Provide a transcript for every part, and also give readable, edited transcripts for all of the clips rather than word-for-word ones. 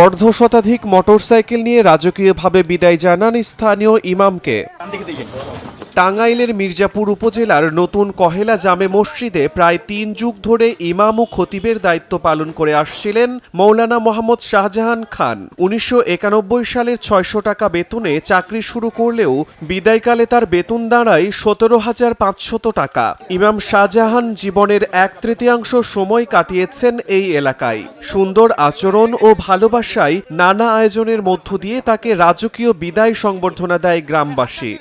অর্ধশতাধিক motorcycle নিয়ে রাজকীয়ভাবে বিদায় জানান স্থানীয় ইমামকে। টাঙ্গাইলের মির্জাপুর উপজেলার নতুন কহেলা জামে মসজিদে প্রায় ৩ যুগ ধরে ইমাম ও খতিবের দায়িত্ব পালন করে আসছিলেন মৌলানা মোহাম্মদ শাহজাহান খান। ১৯৯১ সালের ৬০০ টাকা বেতনে চাকরি শুরু করলেও বিদায়কালে তার বেতন দাঁড়ায় ১৭,৫০০ টাকা। ইমাম শাহজাহান জীবনের ১/৩ সময় কাটিয়েছেন এই এলাকায়। সুন্দর আচরণ ও ভালোবাসায় নানা আয়োজনের মধ্য দিয়ে তাকে রাজকীয় বিদায় সংবর্ধনা দেয় গ্রামবাসী।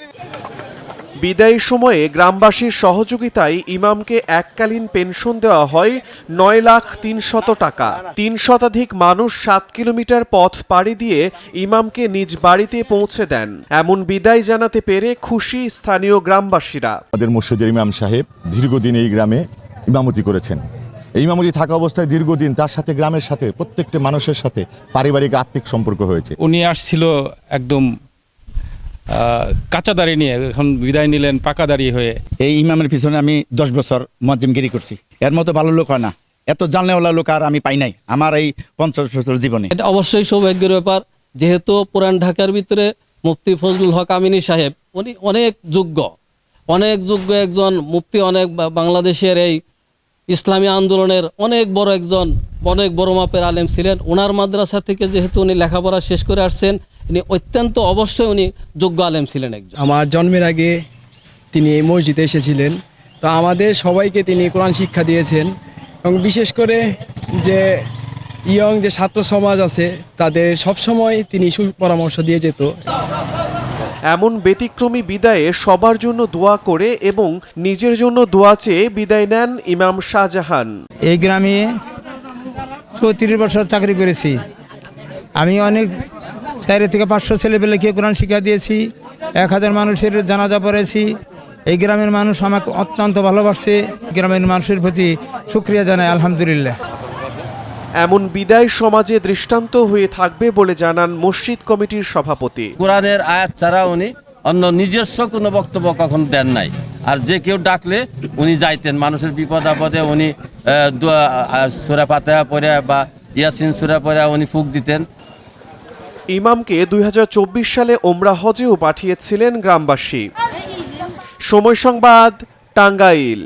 বিদায়ের সময়ে গ্রামবাসীর সহযোগিতায় ইমামকে এককালীন পেনশন দেওয়া হয় ৯,৩০,০০০ টাকা। ৩ শতাধিক মানুষ ৭ কিলোমিটার পথ পাড়ি দিয়ে ইমামকে নিজ বাড়িতে পৌঁছে দেন। এমন বিদায় জানাতে পেরে খুশি স্থানীয় গ্রামবাসীরা। আমাদের মসজিদের ইমাম সাহেব দীর্ঘদিন এই গ্রামে ইমামতি করেছেন। এই ইমামতি থাকা অবস্থায় দীর্ঘদিন তার সাথে গ্রামের সাথে প্রত্যেকটা মানুষের সাথে পারিবারিক আত্মিক সম্পর্ক হয়েছে। উনি আসছিল একদম কাঁচা দাড়ি নিয়ে, এখন বিদায় নিলেন পাকা দাড়ি হয়ে। এই ইমামের পিছনে আমি 10 বছর মুয়াজ্জিমগিরি করছি। এর মতো ভালো লোক হয় না, এত জানলেওয়ালা লোক আর আমি পাই নাই আমার এই 50 বছর জীবনে। এটা অবশ্যই সৌভাগ্যের ব্যাপার, যেহেতু পুরান ঢাকার ভিতরে মুফতি ফজলুল হক আমিনী সাহেব উনি অনেক যোগ্য একজন মুফতি, অনেক বাংলাদেশের এই ইসলামী আন্দোলনের অনেক বড় মাপের আলেম ছিলেন। ওনার মাদ্রাসা থেকে যেহেতু উনি লেখাপড়া শেষ করে আসছেন, উনি অত্যন্ত অবশ্যই উনি যোগ্য আলেম ছিলেন একজন। আমার জন্মের আগে তিনি এই মসজিদে এসেছিলেন, তো আমাদের সবাইকে তিনি কোরআন শিক্ষা দিয়েছেন এবং বিশেষ করে যে যে ছাত্র সমাজ আছে তাদের সবসময় তিনি সুপরামর্শ দিয়ে যেত। এমন ব্যতিক্রমী বিদায়ে সবার জন্য দোয়া করে এবং নিজের জন্য দোয়া চেয়ে বিদায় নেন ইমাম শাহজাহান। এই গ্রামে ৩৪ বছর চাকরি করেছি। আমি অনেক 4 থেকে 500 ছেলেপেলেকে কোরআন শিক্ষা দিয়েছি, 1000 মানুষের জানাজা পড়েছি। এই গ্রামের মানুষ আমাকে অত্যন্ত ভালোবাসে। গ্রামের মানুষের প্রতি শুকরিয়া জানাই, আলহামদুলিল্লাহ। এমন বিদায় সমাজে দৃষ্টান্ত হয়ে থাকবে বলে জানান মসজিদ কমিটির সভাপতি। কোরআনের আয়াত ছাড়া উনি অন্য নিজস্ব কোনো বক্তব্য কখনো দেন নাই। আর যে কেউ ডাকলে উনি যাইতেন, মানুষের বিপদ আপদে উনি সূরা ফাতিহা পড়ে বা ইয়াসিন সূরা পড়ে উনি ফুঁক দিতেন। ইমামকে 2024 সালে ওমরা হজেও পাঠিয়েছিলেন গ্রামবাসী। সময় সংবাদ, টাঙ্গাইল।